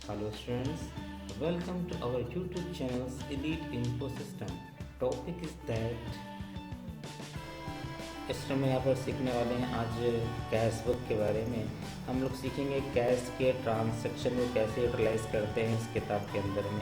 Hello students, welcome to our YouTube channel's Elite Info System. Topic is that इस समय यहाँ पर सीखने वाले हैं आज कैश बुक के बारे में। हम लोग सीखेंगे कैश के ट्रांजैक्शन को कैसे यूटिलाइज करते हैं इस किताब के अंदर में।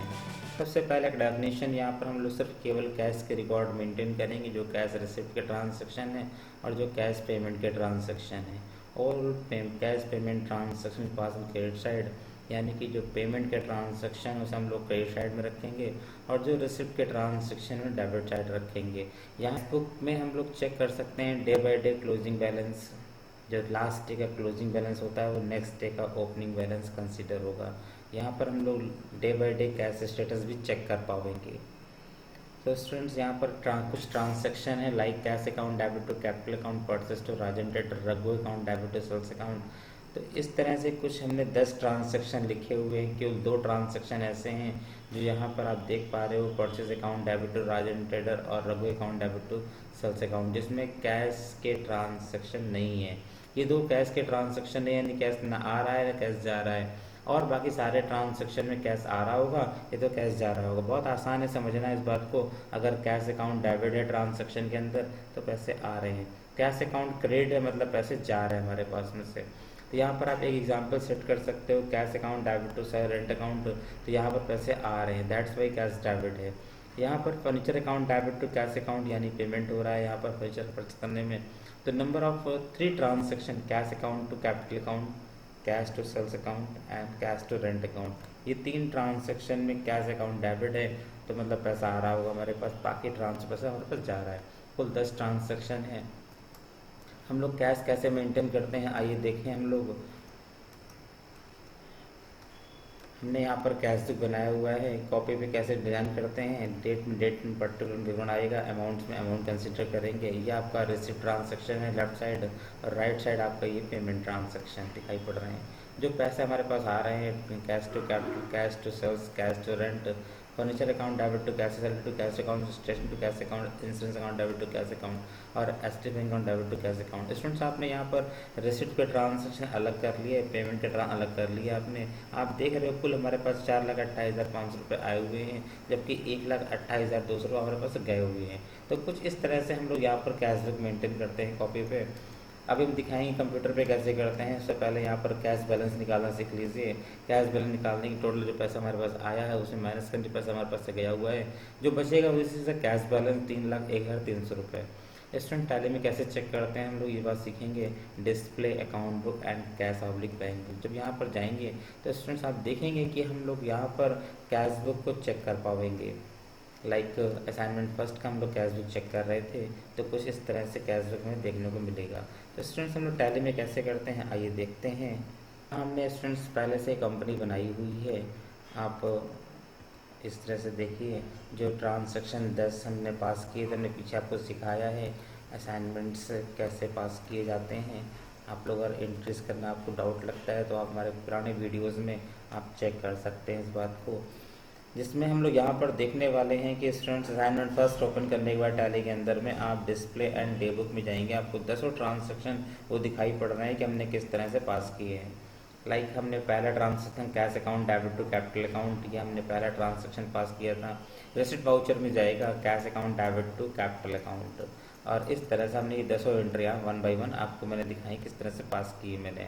सबसे पहले एक डेफिनेशन, यहाँ पर हम लोग सिर्फ केवल कैश के रिकॉर्ड मेंटेन करेंगे जो कैश रिसिप्ट के ट्रांजैक्शन है और जो कैश पेमेंट के ट्रांजैक्शन है। All cash payment transaction pass on credit side, यानी कि जो पेमेंट के ट्रांजैक्शन उसे हम लोग क्रेडिट साइड में रखेंगे और जो रिसिप्ट के ट्रांजैक्शन में डेबिट साइड रखेंगे। यहाँ बुक में हम लोग चेक कर सकते हैं day by day closing balance, जो लास्ट डे का क्लोजिंग बैलेंस होता है वो नेक्स्ट डे का ओपनिंग बैलेंस कंसीडर होगा। यहाँ पर हम लोग day by day cash status भी चेक कर पाएंगे। तो स्टूडेंट्स यहाँ पर कुछ ट्रांजैक्शन है like cash account debit to capital account purchase to Rajan trader, Raghu account debit to sales account. तो इस तरह से कुछ हमने 10 ट्रांजैक्शन लिखे हुए हैं। केवल 2 ट्रांजैक्शन ऐसे हैं जो यहाँ पर आप देख पा रहे हो, purchase account debit to Rajan trader और Raghu account debit to sales account, जिसमें कैश के ट्रांजैक्शन नहीं है। ये 2 कैश के ट्रांजैक्शन नहीं, यानी कैश ना आ रहा है ना कैश जा रहा है, और बाकी सारे ट्रांजैक्शन में कैश आ रहा होगा, ये तो कैश जा रहा होगा। बहुत आसान है समझना इस बात को। अगर कैश अकाउंट डेबिट है ट्रांजैक्शन के अंदर तो पैसे आ रहे हैं, कैश अकाउंट क्रेडिट है मतलब पैसे जा रहे हैं हमारे पास में से। तो यहाँ पर आप एक एग्जांपल सेट कर सकते हो, cash account debit to rent account, तो यहाँ पर पैसे आ रहे हैं, दैट्स वाई कैश डेबिट है। यहाँ पर furniture account debit to cash account, यानी पेमेंट हो रहा है यहाँ पर फर्नीचर परचेस करने में। तो number of 3 transaction, cash account to capital account, cash to sales account and cash to rent account, ये 3 ट्रांजैक्शन में कैश अकाउंट डेबिट है तो मतलब पैसा आ रहा होगा हमारे पास, बाकी पैसा हमारे पास जा रहा है। कुल 10 ट्रांजैक्शन है। हम लोग कैश कैसे मेंटेन करते हैं आइए देखें। हमने यहाँ पर कैश बुक बनाया हुआ है, कॉपी पे कैसे डिजाइन करते हैं, डेट में पर्टिकुलर विवरण आएगा, अमाउंट्स में अमाउंट कंसिडर करेंगे। ये आपका रिसिप्ट ट्रांजैक्शन है लेफ्ट साइड, और राइट साइड आपका ये पेमेंट ट्रांजैक्शन दिखाई पड़ रहे हैं। जो पैसे हमारे पास आ रहे हैं, cash to capital, cash to sales, cash to rent, furniture account debit to cash, salary to cash account, station to cash account, insurance account debit to cash account और ST bank account debit to cash account. Students आपने यहाँ पर receipt के transaction अलग कर लिए, payment के अलग कर लिए आपने। आप देख रहे हो कुल हमारे पास 4,28,500 रुपये आए हुए हैं, जबकि 1,28,200 हमारे पास गए हुए हैं। तो कुछ इस तरह से हम लोग यहाँ पर कैश बुक मेंटेन करते हैं कॉपी पे। अभी हम दिखाएंगे कंप्यूटर पे कैसे करते हैं। उससे पहले यहाँ पर कैश बैलेंस निकालना सीख लीजिए। कैश बैलेंस निकालने की टोटल जो पैसा हमारे पास आया है उसे माइनस करके पैसा हमारे पास से गया हुआ है, जो बचेगा उसी से कैश बैलेंस 3,01,300 रुपये। स्टूडेंट टैली में कैसे चेक करते हैं हम लोग ये बात सीखेंगे। Display account book and cash oblique bank book, जब यहाँ पर जाएंगे तो स्टूडेंट्स आप देखेंगे कि हम लोग यहाँ पर कैश बुक को चेक कर पाएंगे। लाइक असाइनमेंट फर्स्ट का हम लोग कैश बुक चेक कर रहे थे, तो कुछ इस तरह से कैश बुक में देखने को मिलेगा। तो स्टूडेंट्स हम लोग टैली में कैसे करते हैं आइए देखते हैं। हमने स्टूडेंट्स पहले से कंपनी बनाई हुई है, आप इस तरह से देखिए। जो ट्रांजैक्शन 10 हमने पास किए थे, हमने पीछे आपको सिखाया है असाइनमेंट्स कैसे पास किए जाते हैं। आप लोग अगर एंट्रीज करना आपको डाउट लगता है तो आप हमारे पुराने वीडियोज़ में आप चेक कर सकते हैं इस बात को, जिसमें हम लोग यहाँ पर देखने वाले हैं कि स्टूडेंट्स असाइनमेंट फर्स्ट ओपन करने के बाद टैली के अंदर में आप डिस्प्ले एंड डे बुक में जाएंगे, आपको 10 ट्रांजैक्शन वो दिखाई पड़ रहे हैं कि हमने किस तरह से पास किए हैं। लाइक हमने पहला transaction cash account debit to capital account, ये हमने पहला ट्रांजैक्शन पास किया था। रिसिप्ट वाउचर में जाएगा cash account debit to capital account, और इस तरह से हमने ये 10 एंट्रियाँ 1 बाई 1 आपको मैंने दिखाई किस तरह से पास की मैंने।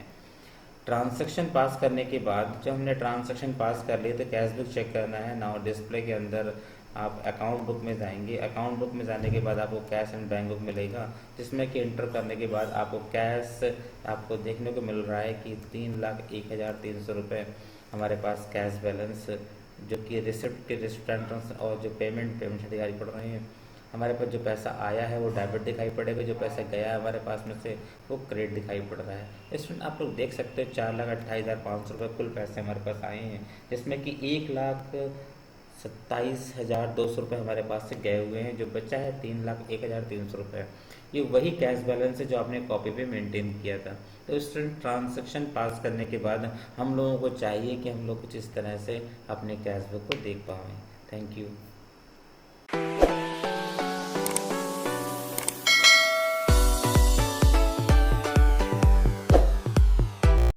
ट्रांजैक्शन पास करने के बाद जब हमने ट्रांजैक्शन पास कर लिए तो कैश बुक चेक करना है। नाउ डिस्प्ले के अंदर आप अकाउंट बुक में जाएंगे। अकाउंट बुक में जाने के बाद आपको कैश एंड बैंक बुक मिलेगा, जिसमें कि इंटर करने के बाद आपको कैश आपको देखने को मिल रहा है कि 3,01,300 रुपये हमारे पास कैश बैलेंस, जो कि रिसिप्ट के रिसिप्ट और जो पेमेंट दिखाई पड़ रहे हैं। हमारे पास जो पैसा आया है वो डेबिट दिखाई पड़ेगा, जो पैसा गया है हमारे पास में से वो क्रेडिट दिखाई पड़ रहा है। इसमें आप लोग देख सकते हो 4,28,500 रुपये कुल पैसे हमारे पास आए हैं, जिसमें कि 1,27,200 रुपये हमारे पास से गए हुए हैं, जो बचा है 3,01,300 रुपये। ये वही कैश बैलेंस है जो आपने कॉपी पे मेंटेन किया था। तो स्टूडेंट ट्रांजैक्शन पास करने के बाद हम लोगों को चाहिए कि हम लोग कुछ इस तरह से अपने कैश बुक को देख पाएँ। Thank you.